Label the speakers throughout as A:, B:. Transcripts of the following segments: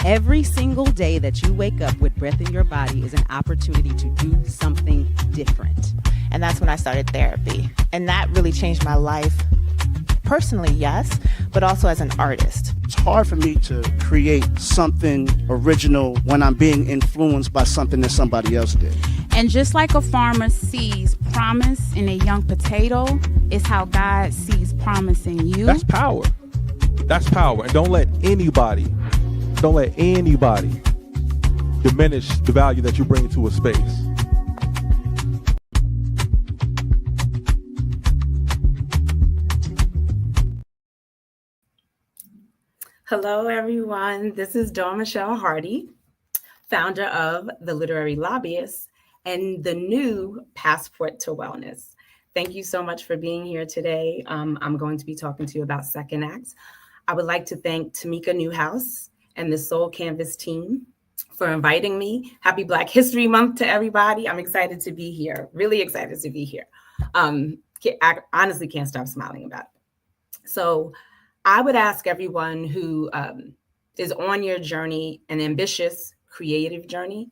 A: Every single day that you wake up with breath in your body is an opportunity to do something different.
B: And that's when I started therapy. And that really changed my life personally, yes, but also as an artist.
C: It's hard for me to create something original when I'm being influenced by something that somebody else did.
D: And just like a farmer sees promise in a young potato, is how God sees promise in you.
E: That's power. That's power. And don't let anybody diminish the value that you bring to a space.
F: Hello, everyone. This is Dawn Michelle Hardy, founder of The Literary Lobbyist and the new Passport to Wellness. Thank you so much for being here today. I'm going to be talking to you about Second Act. I would like to thank Tamika Newhouse and the Soul Canvas team for inviting me. Happy Black History Month to everybody. I'm excited to be here, really excited to be here. I honestly can't stop smiling about it. So I would ask everyone who is on your journey, an ambitious, creative journey,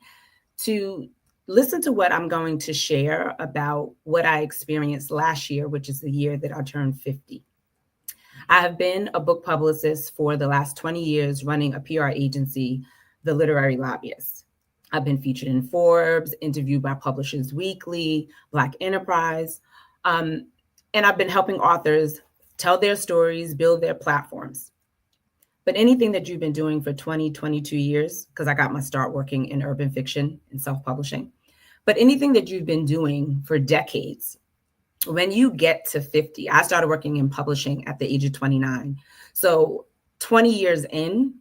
F: to listen to what I'm going to share about what I experienced last year, which is the year that I turned 50. I have been a book publicist for the last 20 years, running a PR agency, The Literary Lobbyist. I've been featured in Forbes, interviewed by Publishers Weekly, Black Enterprise, and I've been helping authors tell their stories, build their platforms. But anything that you've been doing for 20, 22 years, because I got my start working in urban fiction and self-publishing, but anything that you've been doing for decades, when you get to 50, I started working in publishing at the age of 29. So 20 years in,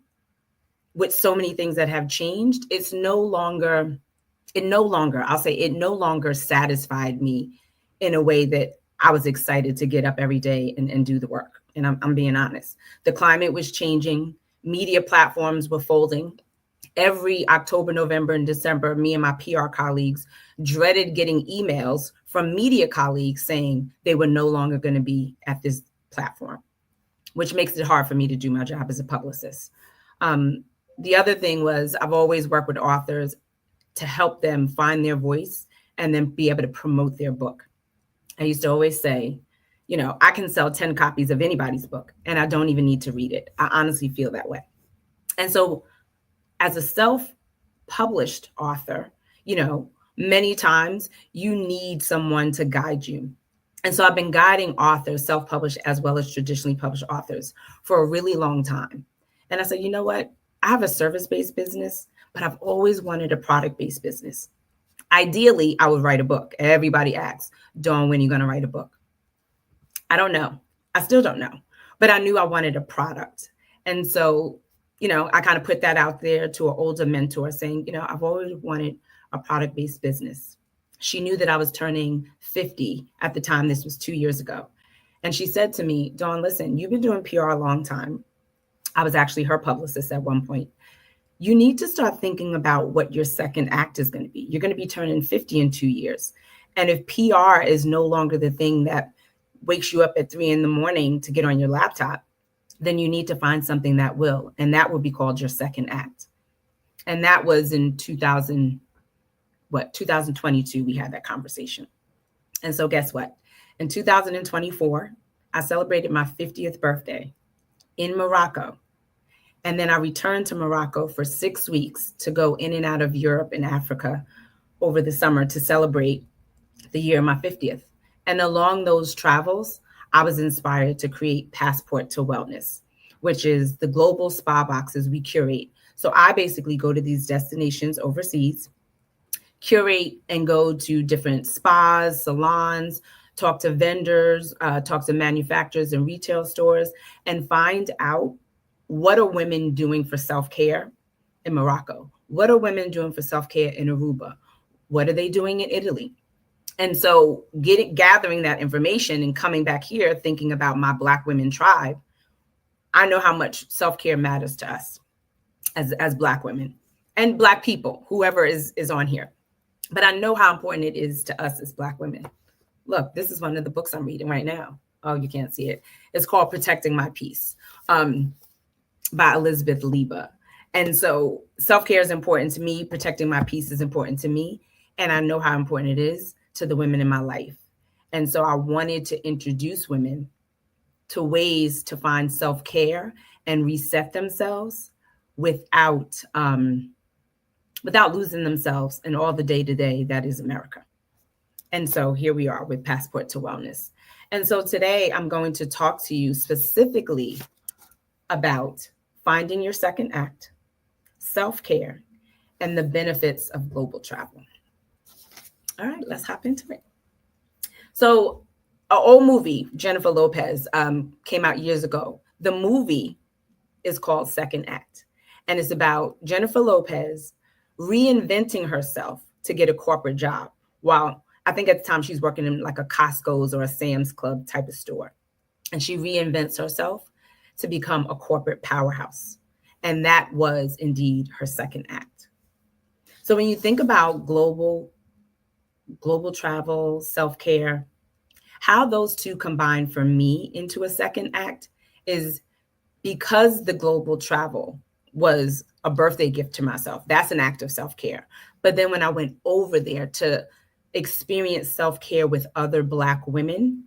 F: with so many things that have changed, it no longer satisfied me in a way that I was excited to get up every day and do the work. And I'm being honest. The climate was changing. Media platforms were folding. Every October, November, and December, me and my PR colleagues dreaded getting emails from media colleagues saying they were no longer going to be at this platform, which makes it hard for me to do my job as a publicist. The other thing was I've always worked with authors to help them find their voice and then be able to promote their book. I used to always say, I can sell 10 copies of anybody's book and I don't even need to read it. I honestly feel that way. And so as a self-published author, many times you need someone to guide you. And so I've been guiding authors, self-published as well as traditionally published authors, for a really long time. And I said, you know what? I have a service-based business, but I've always wanted a product-based business. Ideally, I would write a book. Everybody asks, Dawn, when are you going to write a book? I don't know. I still don't know. But I knew I wanted a product. And so, I kind of put that out there to an older mentor saying, I've always wanted a product-based business. She knew that I was turning 50 at the time. This was 2 years ago. And she said to me, Dawn, listen, you've been doing PR a long time. I was actually her publicist at one point. You need to start thinking about what your second act is going to be. You're going to be turning 50 in 2 years. And if PR is no longer the thing that wakes you up at 3 a.m. to get on your laptop, then you need to find something that will. And that will be called your second act. And that was in 2022, we had that conversation. And so guess what? In 2024, I celebrated my 50th birthday in Morocco. And then I returned to Morocco for 6 weeks to go in and out of Europe and Africa over the summer to celebrate the year of my 50th. And along those travels, I was inspired to create Passport to Wellness, which is the global spa boxes we curate. So I basically go to these destinations overseas, curate and go to different spas, salons, talk to vendors, talk to manufacturers and retail stores, and find out what are women doing for self-care in Morocco? What are women doing for self-care in Aruba? What are they doing in Italy? And so gathering that information and coming back here, thinking about my Black women tribe, I know how much self-care matters to us as Black women and Black people, whoever is on here. But I know how important it is to us as Black women. Look, this is one of the books I'm reading right now. Oh, you can't see it. It's called Protecting My Peace by Elizabeth Leba. And so self-care is important to me. Protecting my peace is important to me. And I know how important it is to the women in my life. And so I wanted to introduce women to ways to find self-care and reset themselves without losing themselves in all the day-to-day that is America. And so here we are with Passport to Wellness. And so today I'm going to talk to you specifically about finding your second act, self-care, and the benefits of global travel. All right, let's hop into it. So an old movie, Jennifer Lopez, came out years ago. The movie is called Second Act, and it's about Jennifer Lopez reinventing herself to get a corporate job. While I think at the time she's working in like a Costco's or a Sam's Club type of store. And she reinvents herself to become a corporate powerhouse. And that was indeed her second act. So when you think about global travel, self-care, how those two combine for me into a second act is because the global travel was a birthday gift to myself. That's an act of self-care. But then when I went over there to experience self-care with other Black women,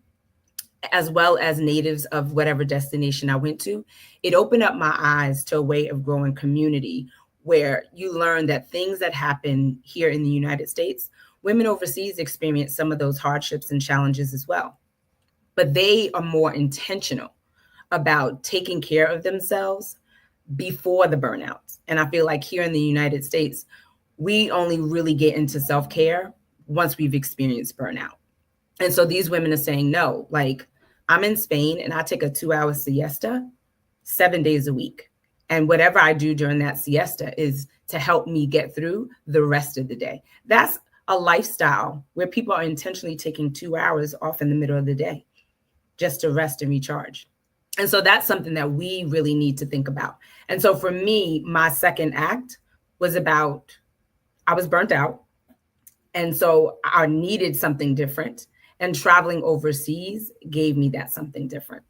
F: as well as natives of whatever destination I went to, it opened up my eyes to a way of growing community where you learn that things that happen here in the United States, women overseas experience some of those hardships and challenges as well. But they are more intentional about taking care of themselves before the burnout. And I feel like here in the United States, we only really get into self-care once we've experienced burnout. And so these women are saying, no, like I'm in Spain and I take a 2-hour siesta 7 days a week. And whatever I do during that siesta is to help me get through the rest of the day. That's a lifestyle where people are intentionally taking 2 hours off in the middle of the day just to rest and recharge. And so that's something that we really need to think about. And so for me, my second act was about, I was burnt out. And so I needed something different. And traveling overseas gave me that something different.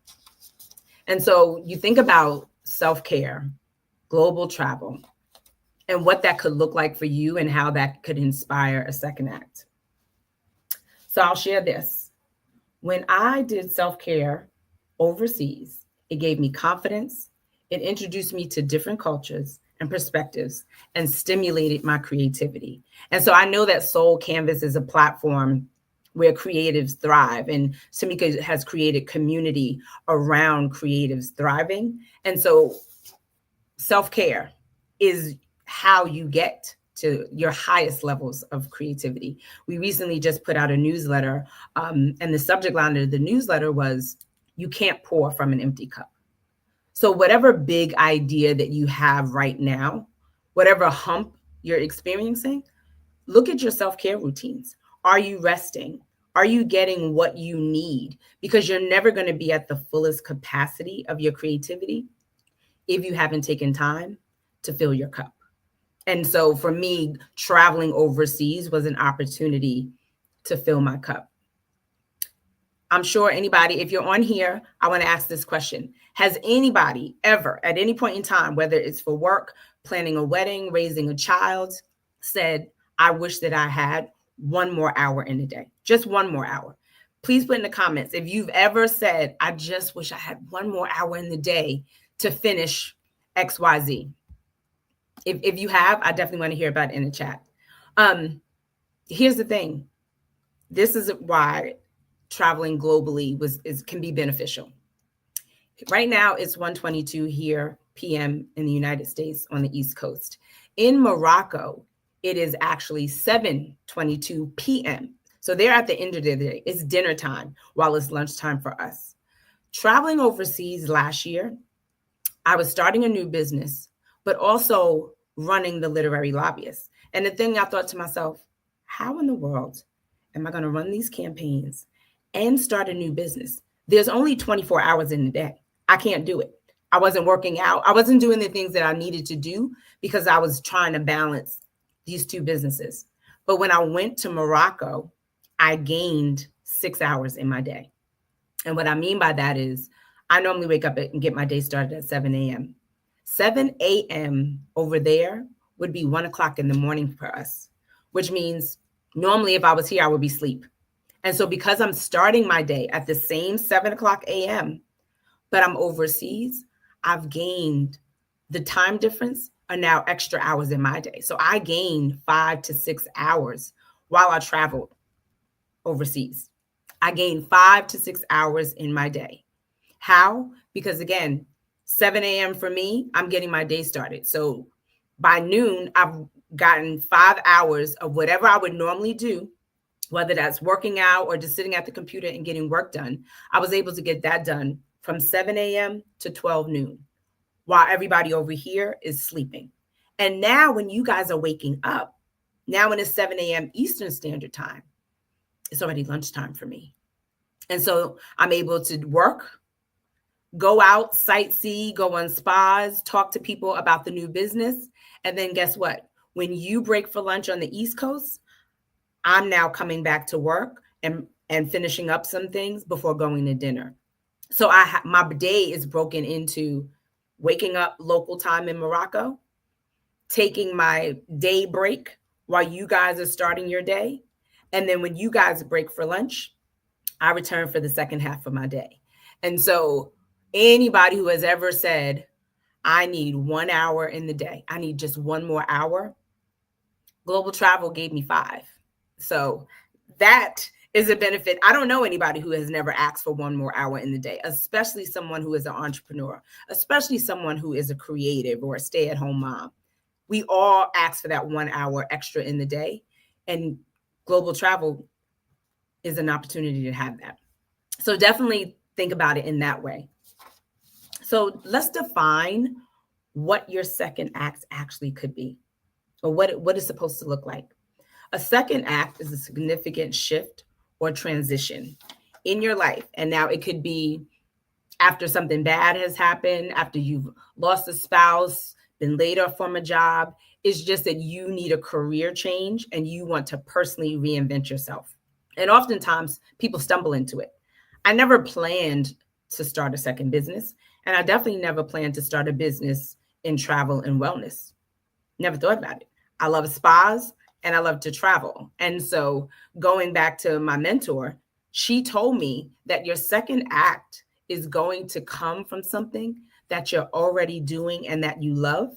F: And so you think about self-care, global travel, and what that could look like for you and how that could inspire a second act. So I'll share this. When I did self-care overseas, it gave me confidence. It introduced me to different cultures and perspectives and stimulated my creativity. And so I know that Soul Canvas is a platform where creatives thrive. And Samika has created community around creatives thriving. And so self-care is how you get to your highest levels of creativity. We recently just put out a newsletter, and the subject line of the newsletter was, you can't pour from an empty cup. So whatever big idea that you have right now, whatever hump you're experiencing, look at your self-care routines. Are you resting? Are you getting what you need? Because you're never going to be at the fullest capacity of your creativity if you haven't taken time to fill your cup. And so for me, traveling overseas was an opportunity to fill my cup. I'm sure anybody, if you're on here, I want to ask this question. Has anybody ever, at any point in time, whether it's for work, planning a wedding, raising a child, said, I wish that I had one more hour in the day, just one more hour? Please put in the comments if you've ever said, I just wish I had one more hour in the day to finish XYZ. If you have, I definitely want to hear about it in the chat. Here's the thing. This is why traveling globally can be beneficial. Right now, it's 1:22 here p.m. in the United States on the East Coast. In Morocco, it is actually 7:22 p.m. So they're at the end of the day. It's dinner time while it's lunchtime for us. Traveling overseas last year, I was starting a new business, but also running the literary lobbyist. And the thing I thought to myself, how in the world am I going to run these campaigns and start a new business? There's only 24 hours in the day. I can't do it. I wasn't working out. I wasn't doing the things that I needed to do because I was trying to balance these two businesses. But when I went to Morocco, I gained 6 hours in my day. And what I mean by that is I normally wake up and get my day started at 7 a.m. 7 a.m. over there would be 1 o'clock in the morning for us, which means normally if I was here, I would be asleep. And so because I'm starting my day at the same 7 o'clock a.m., but I'm overseas, I've gained the time difference are now extra hours in my day. So I gained 5 to 6 hours while I traveled overseas. I gained 5 to 6 hours in my day. How? Because again, 7 a.m. for me, I'm getting my day started. So by noon, I've gotten 5 hours of whatever I would normally do, whether that's working out or just sitting at the computer and getting work done. I was able to get that done from 7 a.m. to 12 noon while everybody over here is sleeping. And now when you guys are waking up, now when it's 7 a.m. Eastern Standard Time, it's already lunchtime for me. And so I'm able to work, go out, sightsee, go on spas, talk to people about the new business. And then guess what? When you break for lunch on the East Coast, I'm now coming back to work and finishing up some things before going to dinner. So my day is broken into waking up local time in Morocco, taking my day break while you guys are starting your day. And then when you guys break for lunch, I return for the second half of my day. And so anybody who has ever said, I need 1 hour in the day, I need just one more hour, Global Travel gave me 5. So that is a benefit. I don't know anybody who has never asked for 1 more hour in the day, especially someone who is an entrepreneur, especially someone who is a creative or a stay-at-home mom. We all ask for that 1 hour extra in the day, and Global Travel is an opportunity to have that. So definitely think about it in that way. So let's define what your second act actually could be, or what it's supposed to look like. A second act is a significant shift or transition in your life. And now it could be after something bad has happened, after you've lost a spouse, been laid off from a job. It's just that you need a career change and you want to personally reinvent yourself. And oftentimes people stumble into it. I never planned to start a second business. And I definitely never planned to start a business in travel and wellness. Never thought about it. I love spas and I love to travel. And so going back to my mentor, she told me that your second act is going to come from something that you're already doing and that you love.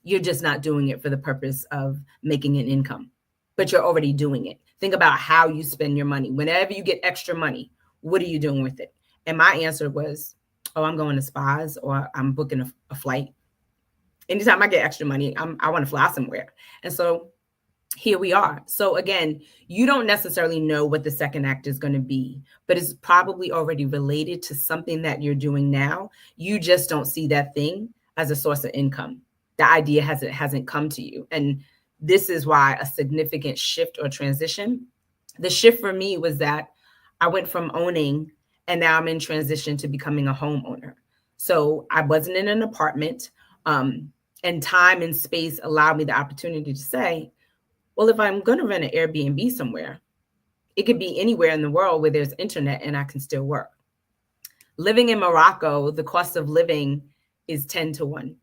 F: You're just not doing it for the purpose of making an income, but you're already doing it. Think about how you spend your money. Whenever you get extra money, what are you doing with it? And my answer was, oh, I'm going to spas or I'm booking a flight. Anytime I get extra money, I want to fly somewhere. And so here we are. So again, you don't necessarily know what the second act is going to be, but it's probably already related to something that you're doing now. You just don't see that thing as a source of income. The idea hasn't come to you. And this is why a significant shift or transition The shift for me was that I went from owning and now I'm in transition to becoming a homeowner. So I wasn't in an apartment, and time and space allowed me the opportunity to say, well, if I'm going to rent an Airbnb somewhere, it could be anywhere in the world where there's internet and I can still work. Living in Morocco, the cost of living is 10 to 1.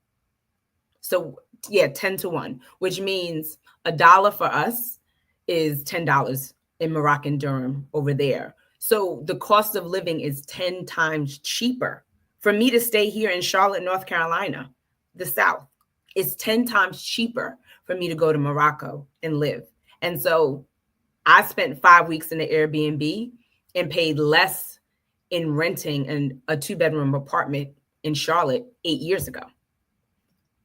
F: So yeah, 10 to 1, which means $1 for us is $10 in Moroccan dirham over there. So the cost of living is 10 times cheaper for me to stay here in Charlotte, North Carolina, the South. It's 10 times cheaper for me to go to Morocco and live. And so I spent 5 weeks in the Airbnb and paid less in renting a 2-bedroom apartment in Charlotte 8 years ago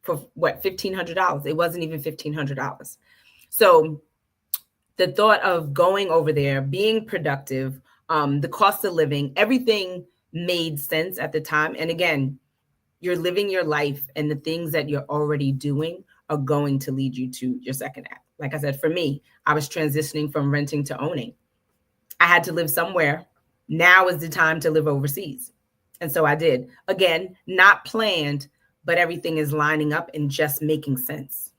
F: for what, $1,500. It wasn't even $1,500. So the thought of going over there, being productive, the cost of living, everything made sense at the time. And again, you're living your life and the things that you're already doing are going to lead you to your second act. Like I said, for me, I was transitioning from renting to owning. I had to live somewhere. Now is the time to live overseas. And so I did. Again, not planned, but everything is lining up and just making sense.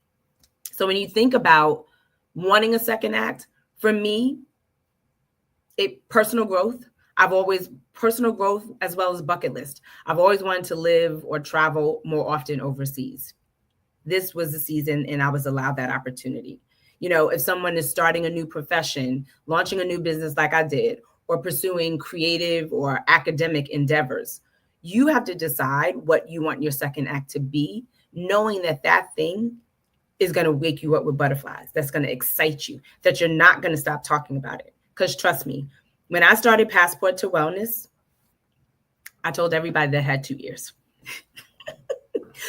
F: So when you think about wanting a second act, for me, personal growth. Personal growth as well as bucket list. I've always wanted to live or travel more often overseas. This was the season and I was allowed that opportunity. You know, if someone is starting a new profession, launching a new business like I did, or pursuing creative or academic endeavors, you have to decide what you want your second act to be, knowing that that thing is going to wake you up with butterflies, that's going to excite you, that you're not going to stop talking about it. Because trust me, when I started Passport to Wellness, I told everybody that had 2 ears.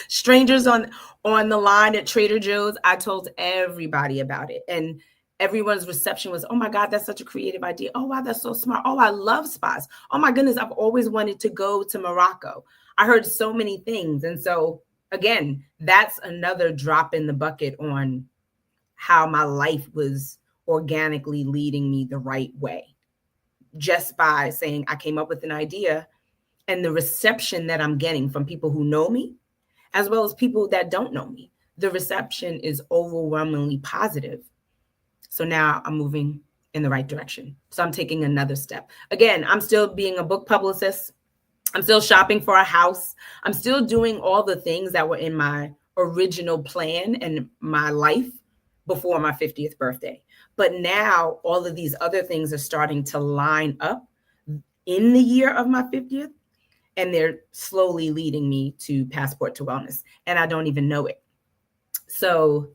F: Strangers on the line at Trader Joe's, I told everybody about it. And everyone's reception was, oh my God, that's such a creative idea. Oh, wow, that's so smart. Oh, I love spas. Oh my goodness, I've always wanted to go to Morocco. I heard so many things. And so again, that's another drop in the bucket on how my life was organically leading me the right way. Just by saying I came up with an idea, and the reception that I'm getting from people who know me, as well as people that don't know me, the reception is overwhelmingly positive. So now I'm moving in the right direction. So I'm taking another step. Again, I'm still being a book publicist. I'm still shopping for a house. I'm still doing all the things that were in my original plan and my life before my 50th birthday. But now all of these other things are starting to line up in the year of my 50th, and they're slowly leading me to Passport to Wellness, and I don't even know it. So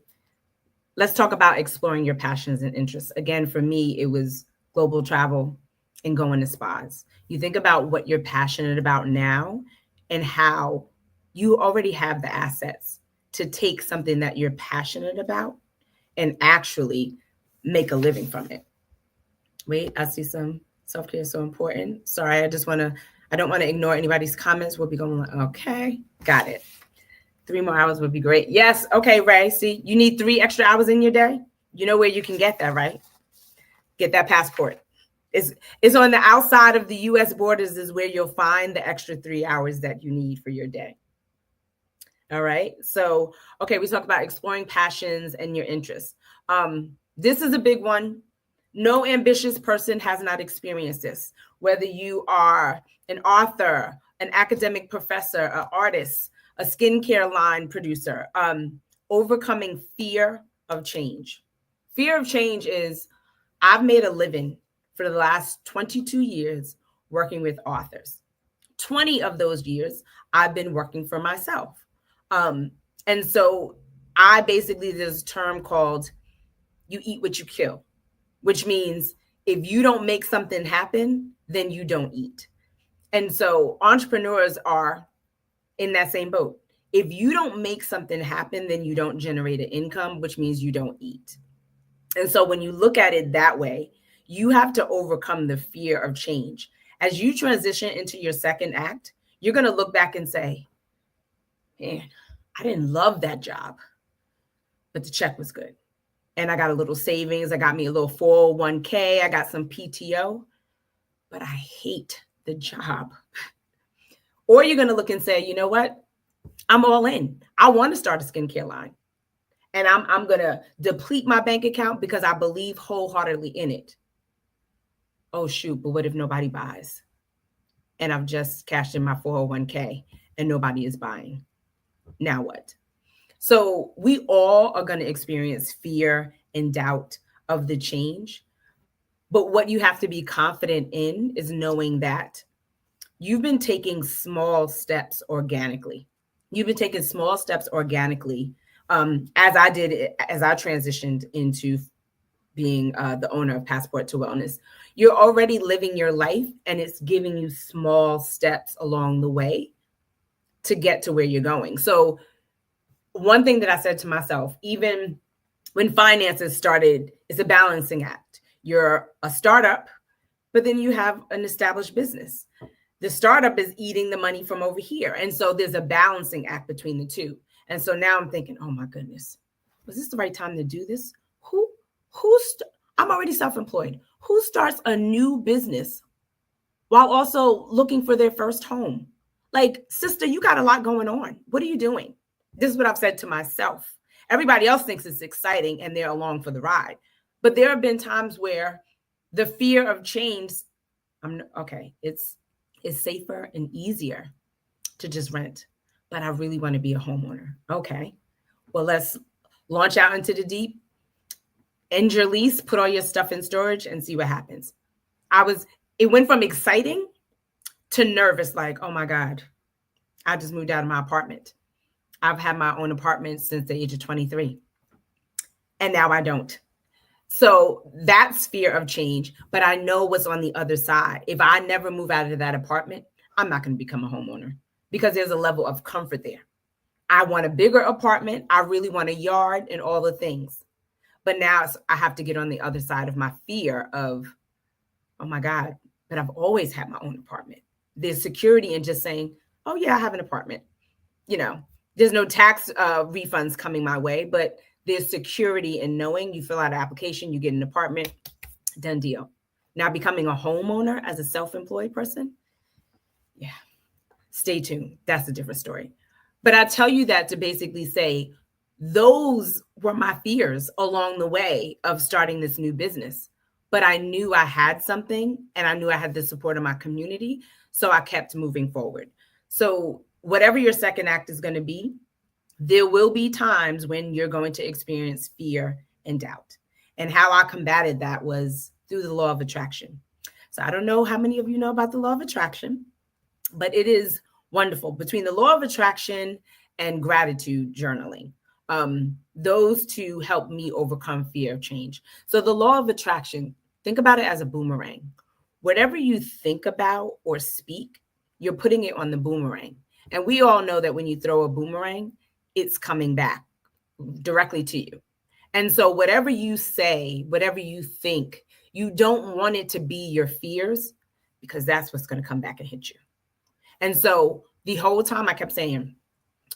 F: let's talk about exploring your passions and interests. Again, for me, it was global travel and going to spas. You think about what you're passionate about now and how you already have the assets to take something that you're passionate about and actually make a living from it. Wait, I see some self-care is so important. Sorry, I don't want to ignore anybody's comments. We'll be going like, okay, got it. 3 more hours would be great. Yes. Okay, Ray. See, you need 3 extra hours in your day. You know where you can get that, right? Get that passport. It's on the outside of the U.S. borders is where you'll find the extra 3 hours that you need for your day. All right. So, okay, we talked about exploring passions and your interests. This is a big one. No ambitious person has not experienced this. Whether you are an author, an academic professor, an artist, a skincare line producer, overcoming fear of change. Fear of change is, I've made a living for the last 22 years working with authors. 20 of those years, I've been working for myself. And so I basically, there's a term called you eat what you kill, which means if you don't make something happen, then you don't eat. And so entrepreneurs are in that same boat. If you don't make something happen, then you don't generate an income, which means you don't eat. And so when you look at it that way, you have to overcome the fear of change. As you transition into your second act, you're going to look back and say, man, I didn't love that job, but the check was good. and I got a little savings. I got me a little 401k. I got some PTO, but I hate the job. Or you're going to look and say, you know what? I'm all in. I want to start a skincare line. And I'm going to deplete my bank account because I believe wholeheartedly in it. Oh, shoot. But what if nobody buys? And I've just cashed in my 401k and nobody is buying. Now what? So we all are going to experience fear and doubt of the change. But what you have to be confident in is knowing that you've been taking small steps organically. You've been taking small steps organically, as I did, as I transitioned into being the owner of Passport to Wellness. You're already living your life, and it's giving you small steps along the way to get to where you're going. So one thing that I said to myself, even when finances started, it's a balancing act. You're a startup, but then you have an established business. The startup is eating the money from over here. And so there's a balancing act between the two. And so now I'm thinking, oh my goodness, was this the right time to do this? I'm already self-employed. Who starts a new business while also looking for their first home? Like, sister, you got a lot going on. What are you doing? This is what I've said to myself. Everybody else thinks it's exciting and they're along for the ride. But there have been times where the fear of change, it's safer and easier to just rent, but I really want to be a homeowner. Okay, well, let's launch out into the deep, end your lease, put all your stuff in storage and see what happens. It went from exciting to nervous, like, oh my God, I just moved out of my apartment. I've had my own apartment since the age of 23, and now I don't. So that's fear of change, but I know what's on the other side. If I never move out of that apartment, I'm not going to become a homeowner because there's a level of comfort there. I want a bigger apartment. I really want a yard and all the things. But now I have to get on the other side of my fear of, oh my God, but I've always had my own apartment. There's security in just saying, oh yeah, I have an apartment. There's no tax refunds coming my way, but there's security in knowing you fill out an application, you get an apartment, done deal. Now becoming a homeowner as a self-employed person, yeah, stay tuned. That's a different story. But I tell you that to basically say, those were my fears along the way of starting this new business. But I knew I had something and I knew I had the support of my community. So I kept moving forward. So whatever your second act is going to be, there will be times when you're going to experience fear and doubt. And how I combated that was through the law of attraction. So I don't know how many of you know about the law of attraction, but it is wonderful. Between the law of attraction and gratitude journaling, those two help me overcome fear of change. So the law of attraction, think about it as a boomerang. Whatever you think about or speak, you're putting it on the boomerang. And we all know that when you throw a boomerang, it's coming back directly to you. And so whatever you say, whatever you think, you don't want it to be your fears because that's what's going to come back and hit you. And so the whole time I kept saying,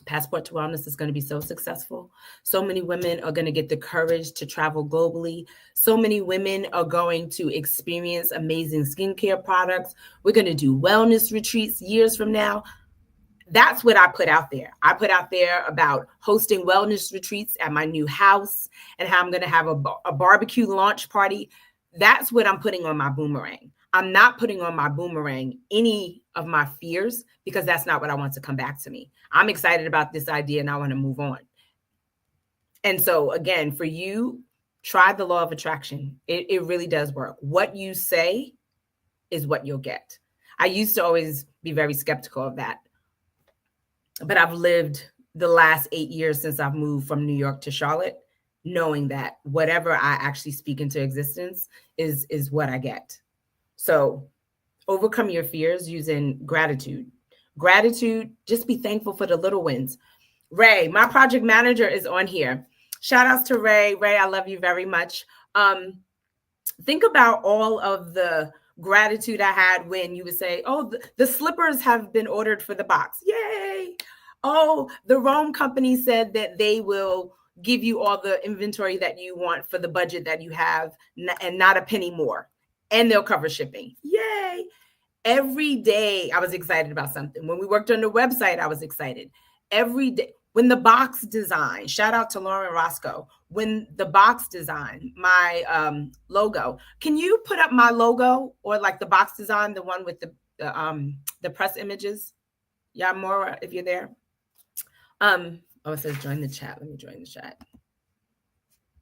F: Passport to Wellness is going to be so successful. So many women are going to get the courage to travel globally. So many women are going to experience amazing skincare products. We're going to do wellness retreats years from now. That's what I put out there. I put out there about hosting wellness retreats at my new house and how I'm going to have a barbecue launch party. That's what I'm putting on my boomerang. I'm not putting on my boomerang any of my fears because that's not what I want to come back to me. I'm excited about this idea and I want to move on. And so again, for you, try the law of attraction. It really does work. What you say is what you'll get. I used to always be very skeptical of that. But I've lived the last 8 years since I've moved from New York to Charlotte, knowing that whatever I actually speak into existence is what I get. So overcome your fears using gratitude. Gratitude, just be thankful for the little wins. Ray, my project manager, is on here. Shout outs to Ray. Ray, I love you very much. Think about all of the gratitude I had when you would say, oh, the slippers have been ordered for the box. Yay. Oh, the Rome company said that they will give you all the inventory that you want for the budget that you have and not a penny more. And they'll cover shipping. Yay. Every day I was excited about something. When we worked on the website, I was excited. Every day. When the box design, shout out to Lauren Roscoe. When the box design, my logo, can you put up my logo or like the box design, the one with the press images? Yamora, if you're there. Oh, it says join the chat. Let me join the chat.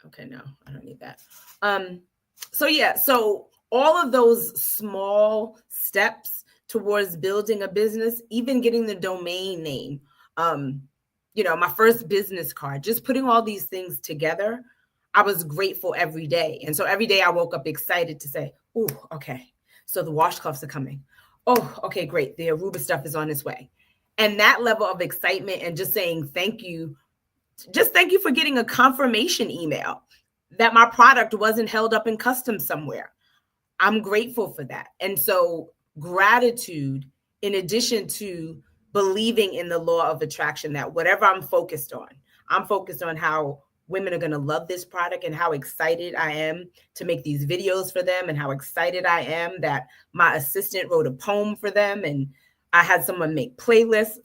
F: Okay, no, I don't need that. So yeah, so all of those small steps towards building a business, even getting the domain name, my first business card, just putting all these things together, I was grateful every day. And so every day I woke up excited to say, oh, okay, so the washcloths are coming. Oh, okay, great. The Aruba stuff is on its way. And that level of excitement and just saying thank you, just thank you for getting a confirmation email that my product wasn't held up in customs somewhere. I'm grateful for that. And so gratitude, in addition to believing in the law of attraction, that whatever I'm focused on how women are going to love this product and how excited I am to make these videos for them and how excited I am that my assistant wrote a poem for them and I had someone make playlists.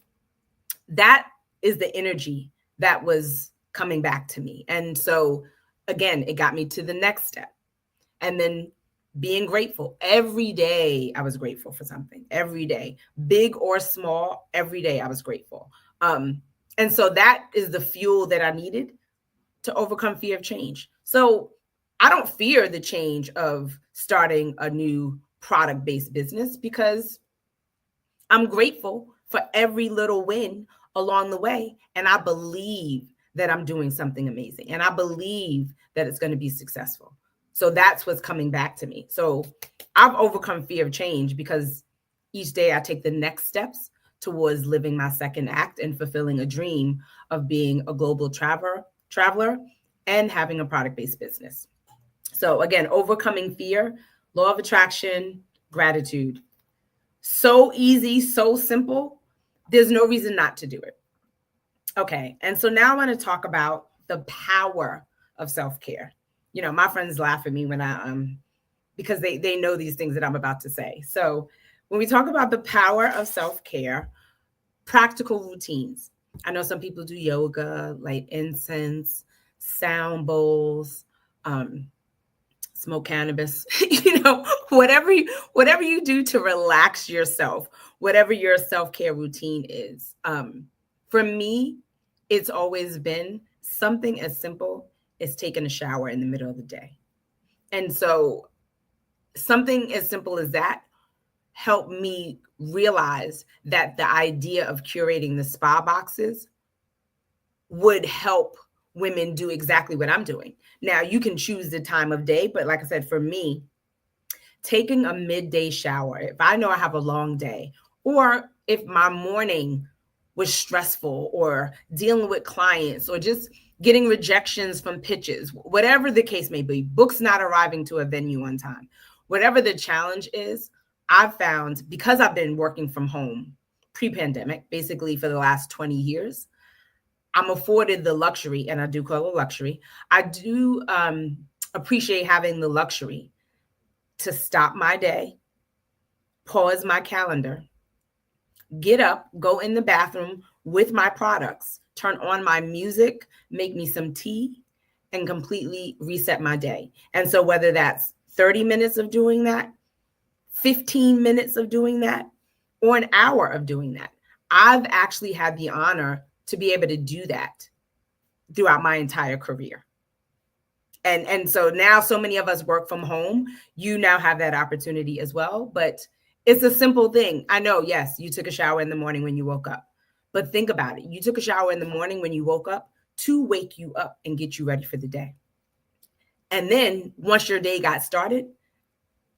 F: That is the energy that was coming back to me. And so again, it got me to the next step. And then being grateful. Every day I was grateful for something. Every day, big or small, every day I was grateful. And so that is the fuel that I needed to overcome fear of change. So I don't fear the change of starting a new product-based business because I'm grateful for every little win along the way. And I believe that I'm doing something amazing. And I believe that it's going to be successful. So that's what's coming back to me. So I've overcome fear of change because each day I take the next steps towards living my second act and fulfilling a dream of being a global traveler and having a product-based business. So again, overcoming fear, law of attraction, gratitude. So easy, so simple. There's no reason not to do it. Okay. And so now I want to talk about the power of self-care. My friends laugh at me when because they know these things that I'm about to say. So when we talk about the power of self-care, practical routines. I know some people do yoga, light incense, sound bowls, smoke cannabis, whatever you do to relax yourself, whatever your self-care routine is. For me, it's always been something as simple as taking a shower in the middle of the day. And so something as simple as that helped me realize that the idea of curating the spa boxes would help women do exactly what I'm doing. Now, you can choose the time of day, but like I said, for me, taking a midday shower, if I know I have a long day, or if my morning was stressful or dealing with clients or just getting rejections from pitches, whatever the case may be, books not arriving to a venue on time, whatever the challenge is, I've found, because I've been working from home pre-pandemic, basically for the last 20 years, I'm afforded the luxury, and I do call it luxury. I do appreciate having the luxury to stop my day, pause my calendar, get up, go in the bathroom with my products, turn on my music, make me some tea, and completely reset my day. And so whether that's 30 minutes of doing that, 15 minutes of doing that, or an hour of doing that, I've actually had the honor to be able to do that throughout my entire career. And so now so many of us work from home. You now have that opportunity as well, but it's a simple thing. I know, yes, you took a shower in the morning when you woke up, but think about it. You took a shower in the morning when you woke up to wake you up and get you ready for the day. And then once your day got started,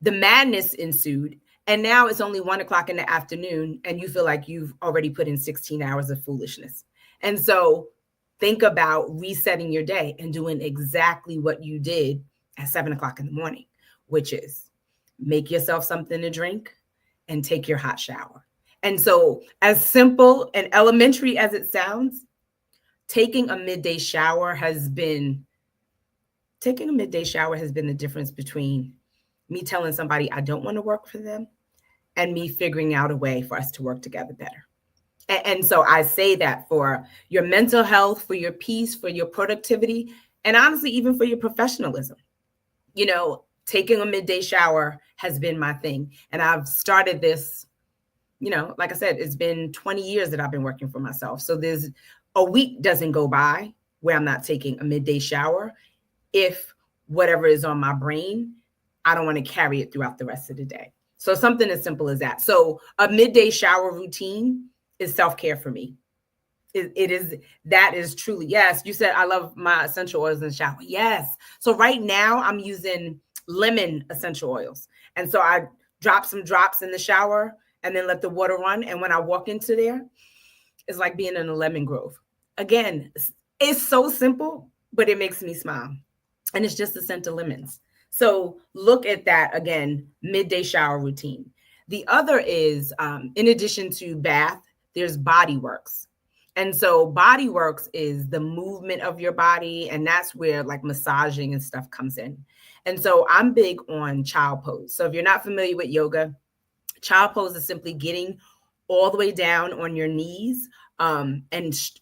F: the madness ensued. And now it's only 1:00 in the afternoon and you feel like you've already put in 16 hours of foolishness. And so think about resetting your day and doing exactly what you did at 7:00 in the morning, which is make yourself something to drink and take your hot shower. And so as simple and elementary as it sounds, taking a midday shower has been the difference between me telling somebody I don't want to work for them and me figuring out a way for us to work together better. And so I say that for your mental health, for your peace, for your productivity, and honestly, even for your professionalism. Taking a midday shower has been my thing. And I've started this, like I said, it's been 20 years that I've been working for myself. So there's a week doesn't go by where I'm not taking a midday shower. If whatever is on my brain, I don't want to carry it throughout the rest of the day. So something as simple as that. So a midday shower routine is self-care for me. That is truly, yes. You said I love my essential oils in the shower. Yes. So right now I'm using lemon essential oils. And so I drop some drops in the shower and then let the water run. And when I walk into there, it's like being in a lemon grove. Again, it's so simple, but it makes me smile. And it's just the scent of lemons. So look at that again, midday shower routine. The other is, in addition to bath, there's body works. And so body works is the movement of your body. And that's where like massaging and stuff comes in. And so I'm big on child pose. So if you're not familiar with yoga, child pose is simply getting all the way down on your knees and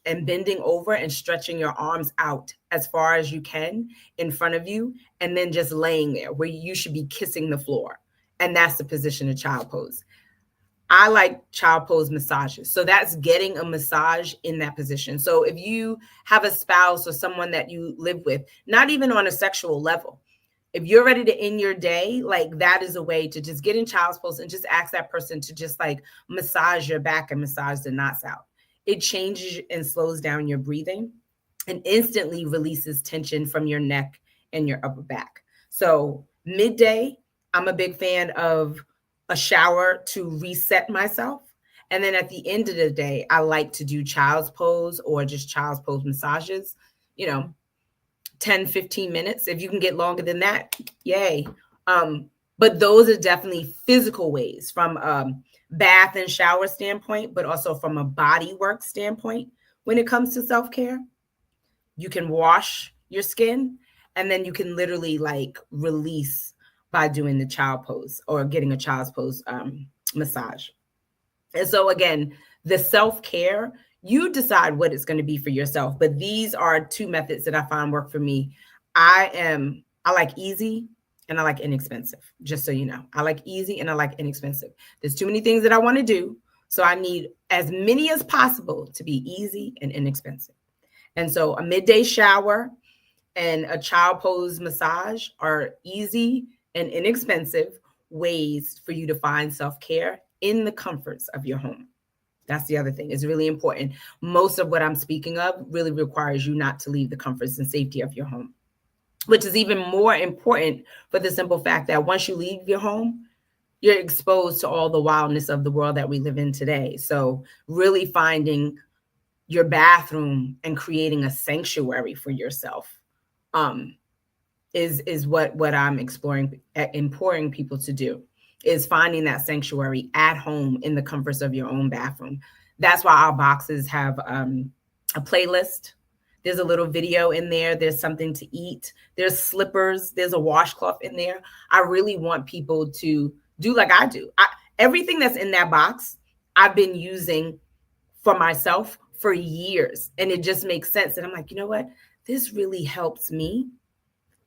F: bending over and stretching your arms out as far as you can in front of you, and then just laying there where you should be kissing the floor. And that's the position of child pose. I like child pose massages. So that's getting a massage in that position. So if you have a spouse or someone that you live with, not even on a sexual level, if you're ready to end your day, like that is a way to just get in child's pose and just ask that person to just like massage your back and massage the knots out. It changes and slows down your breathing and instantly releases tension from your neck and your upper back. So midday, I'm a big fan of a shower to reset myself. And then at the end of the day, I like to do child's pose or just child's pose massages, 10, 15 minutes. If you can get longer than that, yay. But those are definitely physical ways from bath and shower standpoint, but also from a body work standpoint. When it comes to self-care, you can wash your skin and then you can literally like release by doing the child pose or getting a child's pose massage. And so again, the self-care, you decide what it's going to be for yourself. But these are two methods that I find work for me. I like easy and I like inexpensive, just so you know. I like easy and I like inexpensive. There's too many things that I want to do. So I need as many as possible to be easy and inexpensive. And so a midday shower and a child pose massage are easy and inexpensive ways for you to find self-care in the comforts of your home. That's the other thing. It's really important. Most of what I'm speaking of really requires you not to leave the comforts and safety of your home, which is even more important for the simple fact that once you leave your home, you're exposed to all the wildness of the world that we live in today. So really finding your bathroom and creating a sanctuary for yourself is what I'm imploring people to do, is finding that sanctuary at home in the comforts of your own bathroom. That's why our boxes have a playlist. There's a little video in there. There's something to eat. There's slippers. There's a washcloth in there. I really want people to do like I do. Everything that's in that box, I've been using for myself for years. And it just makes sense. And I'm like, you know what? This really helps me.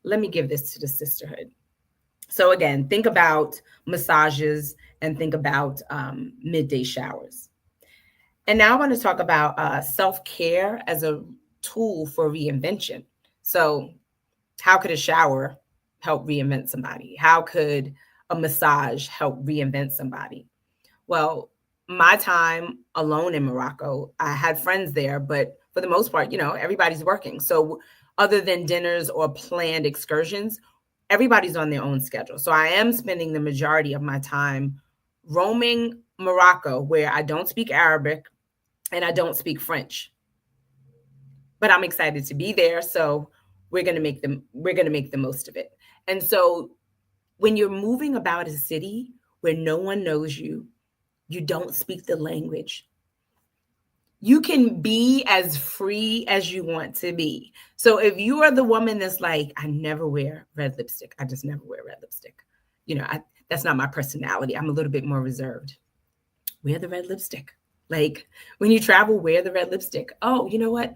F: Let me give this to the sisterhood. So again, think about massages and think about midday showers. And now I want to talk about self-care as a tool for reinvention. So how could a shower help reinvent somebody? How could a massage help reinvent somebody? Well, my time alone in Morocco, I had friends there, but for the most part, everybody's working. So other than dinners or planned excursions, everybody's on their own schedule. So I am spending the majority of my time roaming Morocco, where I don't speak Arabic and I don't speak French. But I'm excited to be there. So we're going to make the most of it. And so when you're moving about a city where no one knows you, you don't speak the language, you can be as free as you want to be. So if you are the woman that's like, I never wear red lipstick, I just never wear red lipstick. That's not my personality. I'm a little bit more reserved. Wear the red lipstick. Like when you travel, wear the red lipstick. Oh, you know what?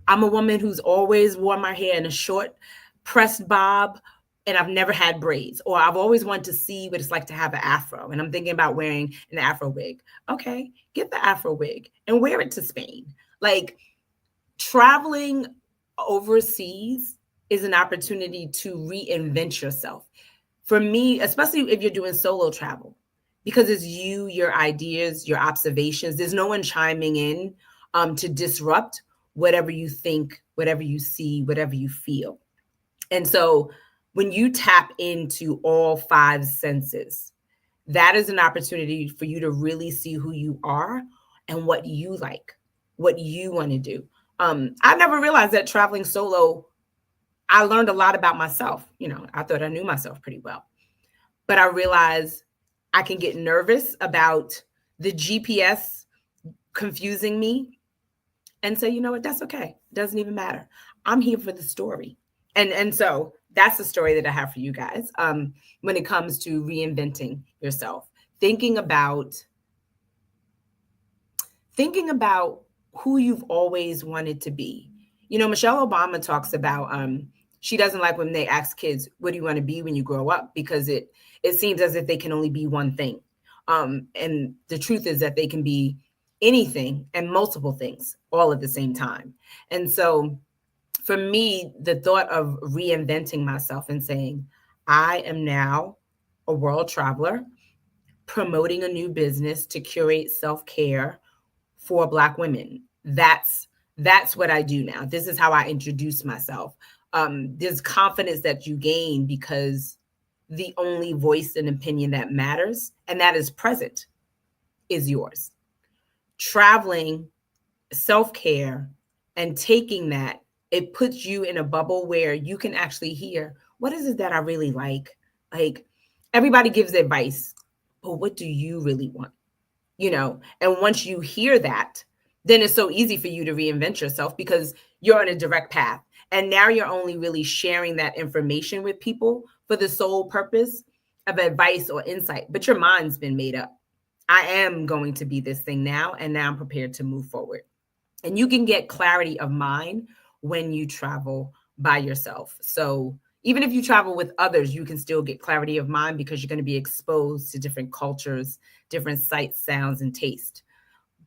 F: I'm a woman who's always worn my hair in a short pressed bob, and I've never had braids, or I've always wanted to see what it's like to have an afro, and I'm thinking about wearing an afro wig. Okay, get the afro wig and wear it to Spain. Like traveling overseas is an opportunity to reinvent yourself. For me, especially if you're doing solo travel, because it's you, your ideas, your observations. There's no one chiming in to disrupt whatever you think, whatever you see, whatever you feel. And so when you tap into all five senses, that is an opportunity for you to really see who you are and what you like, what you want to do. I never realized that traveling solo, I learned a lot about myself. I thought I knew myself pretty well, but I realized I can get nervous about the GPS confusing me and say, you know what, that's okay. It doesn't even matter. I'm here for the story. And so that's the story that I have for you guys when it comes to reinventing yourself. Thinking about who you've always wanted to be. Michelle Obama talks about she doesn't like when they ask kids, what do you want to be when you grow up? Because it seems as if they can only be one thing. And the truth is that they can be anything and multiple things all at the same time. And so for me, the thought of reinventing myself and saying, I am now a world traveler, promoting a new business to curate self-care for Black women. That's what I do now. This is how I introduce myself. There's confidence that you gain because the only voice and opinion that matters, and that is present, is yours. Traveling, self-care, and taking that, it puts you in a bubble where you can actually hear, what is it that I really like? Like everybody gives advice, but what do you really want? And once you hear that, then it's so easy for you to reinvent yourself because you're on a direct path. And now you're only really sharing that information with people for the sole purpose of advice or insight, but your mind's been made up. I am going to be this thing now, and now I'm prepared to move forward. And you can get clarity of mind when you travel by yourself. So even if you travel with others, you can still get clarity of mind because you're going to be exposed to different cultures, different sights, sounds, and taste.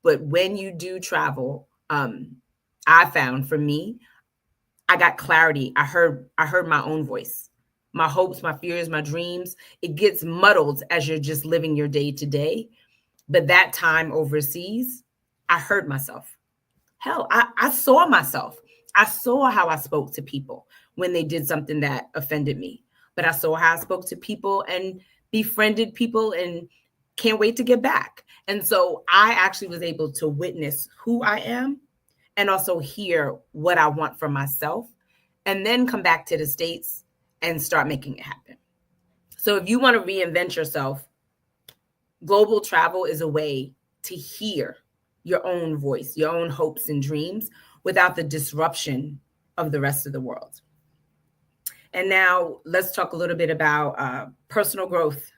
F: But when you do travel, I found for me, I got clarity. I heard my own voice, my hopes, my fears, my dreams. It gets muddled as you're just living your day to day. But that time overseas, I heard myself. Hell, I saw myself. I saw how I spoke to people when they did something that offended me. But I saw how I spoke to people and befriended people and can't wait to get back. And so I actually was able to witness who I am and also hear what I want for myself and then come back to the States and start making it happen. So if you want to reinvent yourself, global travel is a way to hear your own voice, your own hopes and dreams without the disruption of the rest of the world. And now let's talk a little bit about personal growth.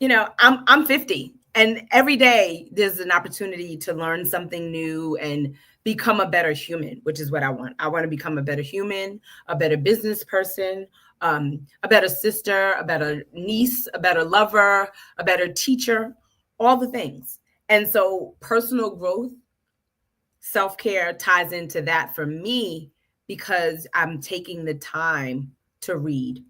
F: I'm 50 and every day there's an opportunity to learn something new and become a better human, which is what I want. I want to become a better human, a better business person, a better sister, a better niece, a better lover, a better teacher, all the things. And so personal growth, self-care ties into that for me because I'm taking the time to read.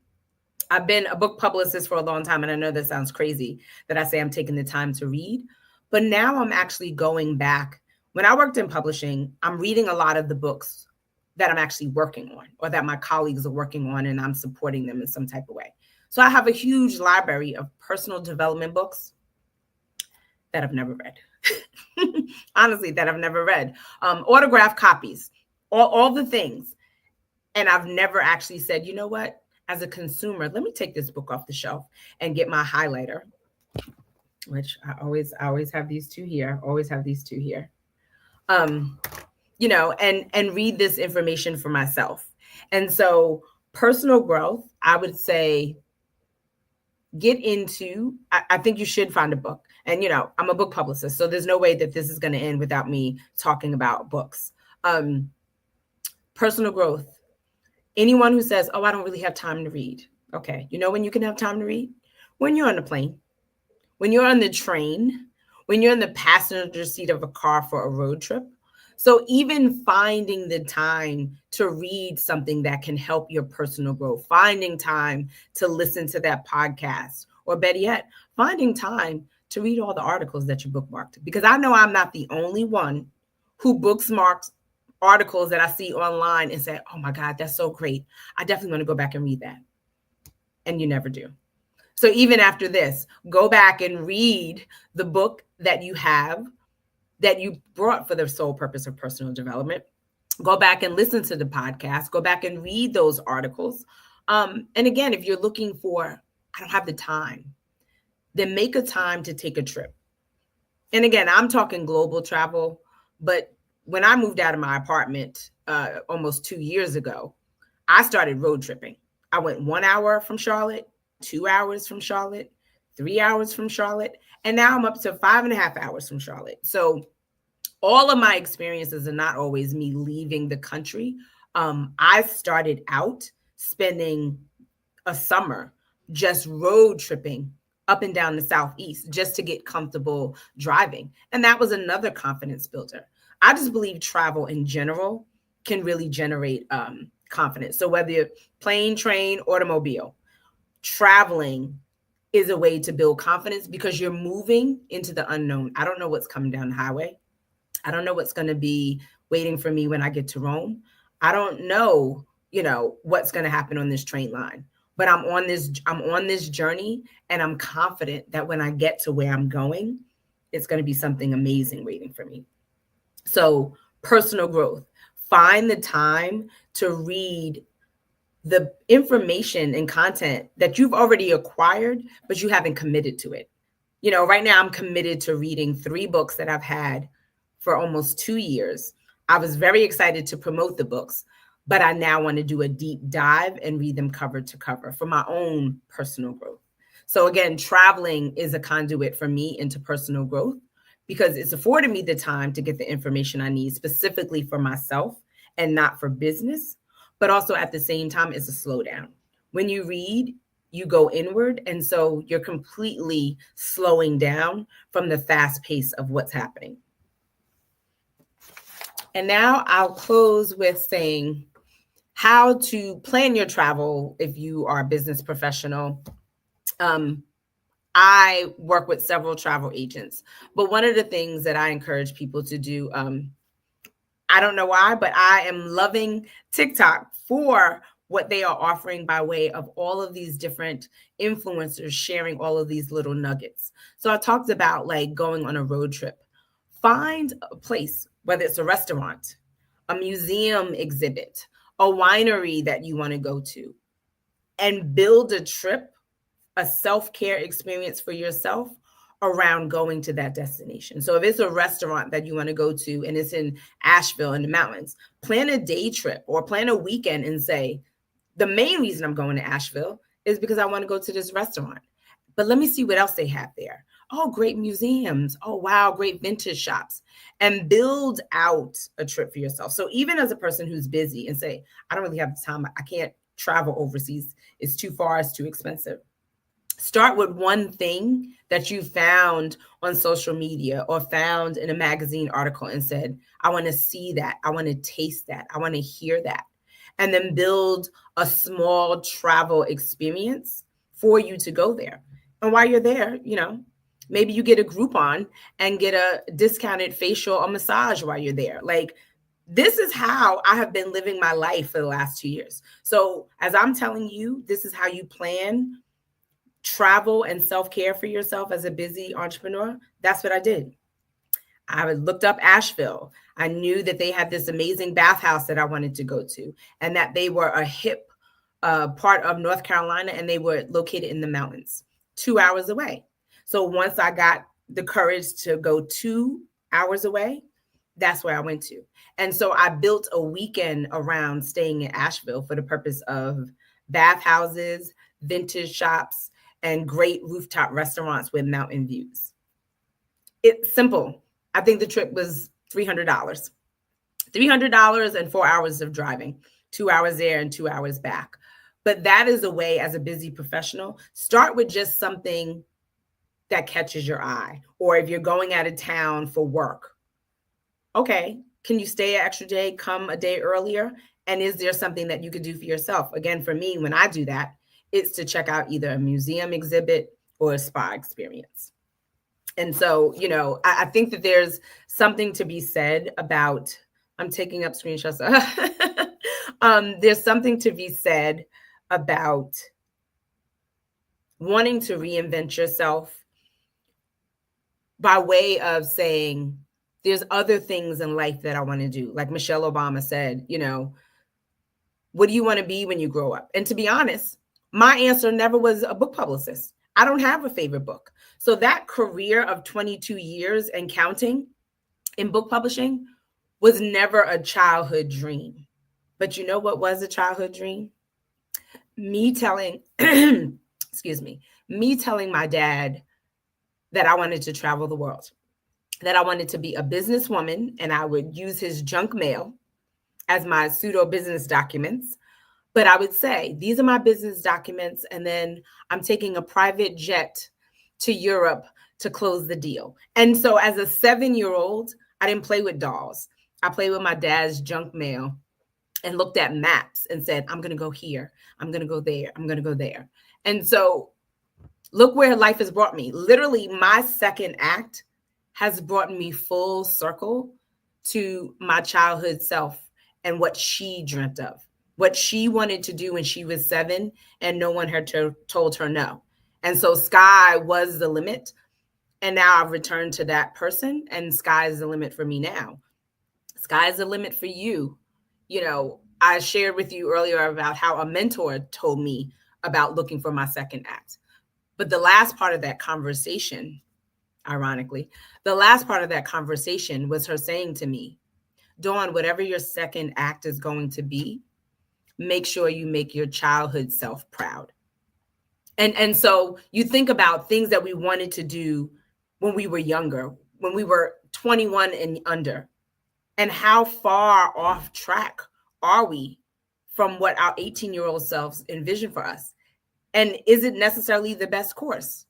F: I've been a book publicist for a long time, and I know that sounds crazy that I say I'm taking the time to read, but now I'm actually going back. When I worked in publishing, I'm reading a lot of the books that I'm actually working on or that my colleagues are working on, and I'm supporting them in some type of way. So I have a huge library of personal development books that I've never read. Honestly, that I've never read. Autographed copies, all the things. And I've never actually said, you know what? As a consumer, let me take this book off the shelf and get my highlighter, which I always have these two here. and read this information for myself. And so personal growth, I would say, get into, I think you should find a book. And, I'm a book publicist, so there's no way that this is going to end without me talking about books. Personal growth. Anyone who says, oh, I don't really have time to read. Okay. You know when you can have time to read? When you're on the plane, when you're on the train, when you're in the passenger seat of a car for a road trip. So even finding the time to read something that can help your personal growth, finding time to listen to that podcast, or better yet, finding time to read all the articles that you bookmarked. Because I know I'm not the only one who bookmarks articles that I see online and say, oh my God, that's so great. I definitely want to go back and read that. And you never do. So even after this, go back and read the book that you have, that you brought for the sole purpose of personal development. Go back and listen to the podcast. Go back and read those articles. And again, if you're looking for, I don't have the time, then make a time to take a trip. And again, I'm talking global travel, but when I moved out of my apartment almost 2 years ago, I started road tripping. I went 1 hour from Charlotte, 2 hours from Charlotte, 3 hours from Charlotte, and now I'm up to 5.5 hours from Charlotte. So all of my experiences are not always me leaving the country. I started out spending a summer just road tripping up and down the Southeast just to get comfortable driving. And that was another confidence builder. I just believe travel in general can really generate confidence. So whether you're plane, train, automobile, traveling is a way to build confidence because you're moving into the unknown. I don't know what's coming down the highway. I don't know what's going to be waiting for me when I get to Rome. I don't know, what's going to happen on this train line, but I'm on this journey, and I'm confident that when I get to where I'm going, it's going to be something amazing waiting for me. So personal growth, find the time to read the information and content that you've already acquired, but you haven't committed to it. Right now I'm committed to reading 3 books that I've had for almost 2 years. I was very excited to promote the books, but I now want to do a deep dive and read them cover to cover for my own personal growth. So again, traveling is a conduit for me into personal growth because it's afforded me the time to get the information I need specifically for myself and not for business. But also at the same time, it's a slowdown. When you read, you go inward. And so you're completely slowing down from the fast pace of what's happening. And now I'll close with saying how to plan your travel if you are a business professional. I work with several travel agents, but one of the things that I encourage people to do, I don't know why, but I am loving TikTok for what they are offering by way of all of these different influencers sharing all of these little nuggets. So I talked about like going on a road trip. Find a place, whether it's a restaurant, a museum exhibit, a winery that you want to go to, and build a trip, a self-care experience for yourself around going to that destination. So if it's a restaurant that you want to go to and it's in Asheville in the mountains, plan a day trip or plan a weekend and say, the main reason I'm going to Asheville is because I want to go to this restaurant. But let me see what else they have there. Oh, great museums. Oh, wow, great vintage shops. And build out a trip for yourself. So even as a person who's busy and say, I don't really have the time, I can't travel overseas. It's too far, it's too expensive. Start with one thing that you found on social media or found in a magazine article and said, I want to see that. I want to taste that. I want to hear that. And then build a small travel experience for you to go there. And while you're there, maybe you get a Groupon and get a discounted facial or massage while you're there. Like, this is how I have been living my life for the last 2 years. So as I'm telling you, this is how you plan travel and self-care for yourself as a busy entrepreneur. That's what I did. I looked up Asheville. I knew that they had this amazing bathhouse that I wanted to go to, and that they were a hip part of North Carolina, and they were located in the mountains, 2 hours away. So once I got the courage to go 2 hours away, that's where I went to. And so I built a weekend around staying in Asheville for the purpose of bathhouses, vintage shops, and great rooftop restaurants with mountain views. It's simple. I think the trip was $300. $300 and 4 hours of driving, 2 hours there and 2 hours back. But that is a way, as a busy professional, start with just something that catches your eye. Or if you're going out of town for work, okay, can you stay an extra day, come a day earlier? And is there something that you could do for yourself? Again, for me, when I do that, it's to check out either a museum exhibit or a spa experience. And so, I think that there's something to be said about, I'm taking up screenshots. There's something to be said about wanting to reinvent yourself by way of saying, there's other things in life that I want to do. Like Michelle Obama said, what do you want to be when you grow up? And to be honest, my answer never was a book publicist. I don't have a favorite book. So that career of 22 years and counting in book publishing was never a childhood dream. But you know what was a childhood dream? Me telling, me telling my dad that I wanted to travel the world, that I wanted to be a businesswoman, and I would use his junk mail as my pseudo business documents. But I would say, these are my business documents, and then I'm taking a private jet to Europe to close the deal. And so as a 7-year-old, I didn't play with dolls. I played with my dad's junk mail and looked at maps and said, I'm going to go here. I'm going to go there. I'm going to go there. And so look where life has brought me. Literally, my second act has brought me full circle to my childhood self and what she dreamt of, what she wanted to do when she was 7, and no one had told her no. And so sky was the limit. And now I've returned to that person, and sky is the limit for me now. Sky is the limit for you. I shared with you earlier about how a mentor told me about looking for my second act. But the last part of that conversation, ironically, the last part of that conversation was her saying to me, Dawn, whatever your second act is going to be, make sure you make your childhood self proud. And so you think about things that we wanted to do when we were younger, when we were 21 and under, and how far off track are we from what our 18-year-old selves envision for us? And is it necessarily the best course?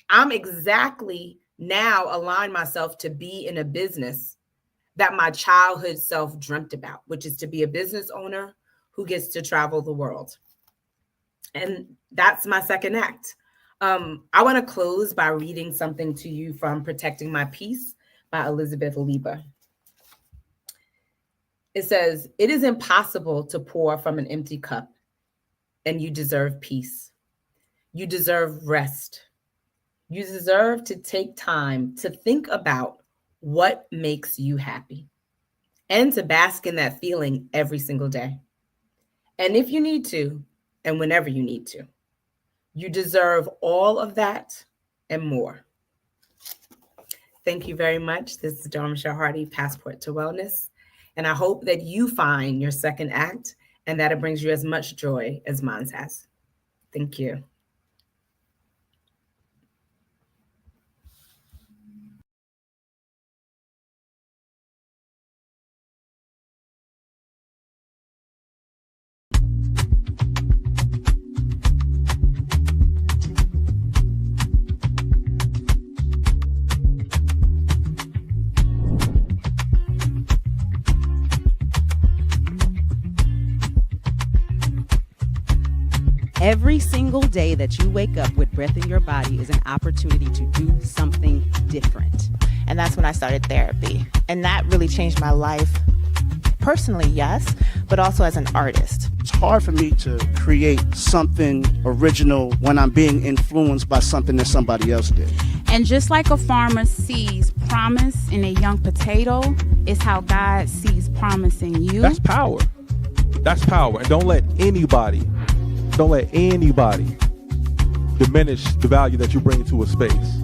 F: I'm exactly now aligned myself to be in a business that my childhood self dreamt about, which is to be a business owner who gets to travel the world. And that's my second act. I want to close by reading something to you from Protecting My Peace by Elizabeth Lieber. It says, it is impossible to pour from an empty cup, and you deserve peace. You deserve rest. You deserve to take time to think about what makes you happy and to bask in that feeling every single day. And if you need to, and whenever you need to, you deserve all of that and more. Thank you very much. This is Dawn Michelle Hardy, Passport to Wellness. And I hope that you find your second act and that it brings you as much joy as mine has. Thank you.
A: Every single day that you wake up with breath in your body is an opportunity to do something different.
B: And that's when I started therapy. And that really changed my life personally, yes, but also as an artist.
C: It's hard for me to create something original when I'm being influenced by something that somebody else did.
D: And just like a farmer sees promise in a young potato, is how God sees promise in you.
E: That's power. That's power. And don't let anybody diminish the value that you bring to a space.